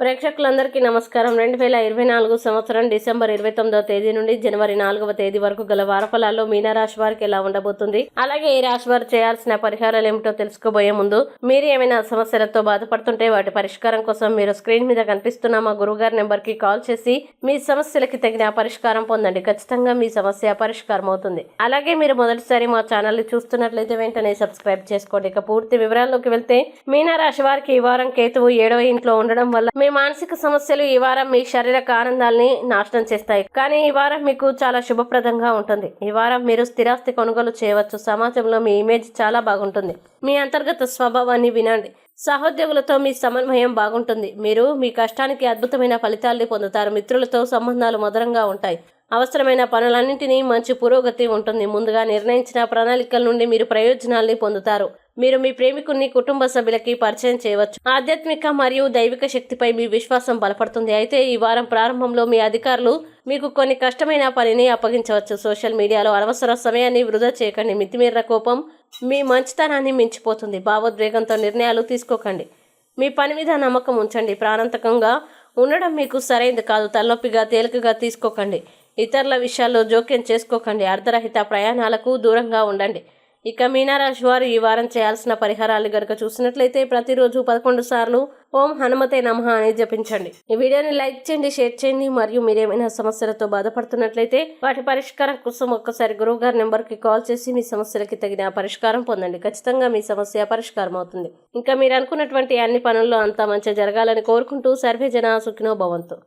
ప్రేక్షకులందరికీ నమస్కారం. 2024 సంవత్సరం డిసెంబర్ 29వ తేదీ నుండి జనవరి 4వ తేదీ వరకు గల వారఫలాల్లో మీనరాశి వారికి ఎలా ఉండబోతుంది, అలాగే ఈ రాశి వారు చేయాల్సిన పరిహారాలు ఏమిటో తెలుసుకోబోయే ముందు మీరు ఏమైనా సమస్యలతో బాధపడుతుంటే వాటి పరిష్కారం కోసం మీరు స్క్రీన్ మీద కనిపిస్తున్న మా గురువుగారి నెంబర్కి కాల్ చేసి మీ సమస్యలకి తగిన పరిష్కారం పొందండి. ఖచ్చితంగా మీ సమస్య పరిష్కారం అవుతుంది. అలాగే మీరు మొదటిసారి మా ఛానల్ని చూస్తున్నట్లయితే వెంటనే సబ్స్క్రైబ్ చేసుకోండి. ఇక పూర్తి వివరాల్లోకి వెళ్తే మీనరాశి వారికి ఈ వారం కేతువు 7వ ఇంట్లో ఉండడం వల్ల మీ మానసిక సమస్యలు ఈ వారం మీ శారీరక ఆనందాల్ని నాశనం చేస్తాయి. కానీ ఈ వారం మీకు చాలా శుభప్రదంగా ఉంటుంది. ఈ వారం మీరు స్థిరాస్తి కొనుగోలు చేయవచ్చు. సమాజంలో మీ ఇమేజ్ చాలా బాగుంటుంది. మీ అంతర్గత స్వభావాన్ని వినండి. సహోద్యోగులతో మీ సమన్వయం బాగుంటుంది. మీరు మీ కష్టానికి అద్భుతమైన ఫలితాల్ని పొందుతారు. మిత్రులతో సంబంధాలు మధురంగా ఉంటాయి. అవసరమైన పనులన్నింటినీ మంచి పురోగతి ఉంటుంది. ముందుగా నిర్ణయించిన ప్రణాళికల నుండి మీరు ప్రయోజనాల్ని పొందుతారు. మీరు మీ ప్రేమికుని కుటుంబ సభ్యులకి పరిచయం చేయవచ్చు. ఆధ్యాత్మిక మరియు దైవిక శక్తిపై మీ విశ్వాసం బలపడుతుంది. అయితే ఈ వారం ప్రారంభంలో మీ అధికారులు మీకు కొన్ని కష్టమైన పనిని అప్పగించవచ్చు. సోషల్ మీడియాలో అనవసర సమయాన్ని వృధా చేయకండి. మితిమీరిన కోపం మీ మంచితనాన్ని మించిపోతుంది. భావోద్వేగంతో నిర్ణయాలు తీసుకోకండి. మీ పని మీద నమ్మకం ఉంచండి. ప్రాణాంతకంగా ఉండడం మీకు సరైనది కాదు. తలనొప్పిగా తేలికగా తీసుకోకండి. ఇతరుల విషయాల్లో జోక్యం చేసుకోకండి. అర్ధరహిత ప్రయాణాలకు దూరంగా ఉండండి. ఇక మీనరాశి వారు ఈ వారం చేయాల్సిన పరిహారాలు గనుక చూసినట్లయితే ప్రతిరోజు 11 సార్లు ఓం హనుమతే నమః అని జపించండి. ఈ వీడియోని లైక్ చేయండి, షేర్ చేయండి. మరియు మీరేమైనా సమస్యలతో బాధపడుతున్నట్లయితే వాటి పరిష్కారం కోసం ఒక్కసారి గురువు గారి నెంబర్కి కాల్ చేసి మీ సమస్యలకి తగిన పరిష్కారం పొందండి. ఖచ్చితంగా మీ సమస్య పరిష్కారం అవుతుంది. ఇంకా మీరు అనుకున్నటువంటి అన్ని పనుల్లో అంతా మంచి జరగాలని కోరుకుంటూ సర్వే జన సుఖినో భవంతు.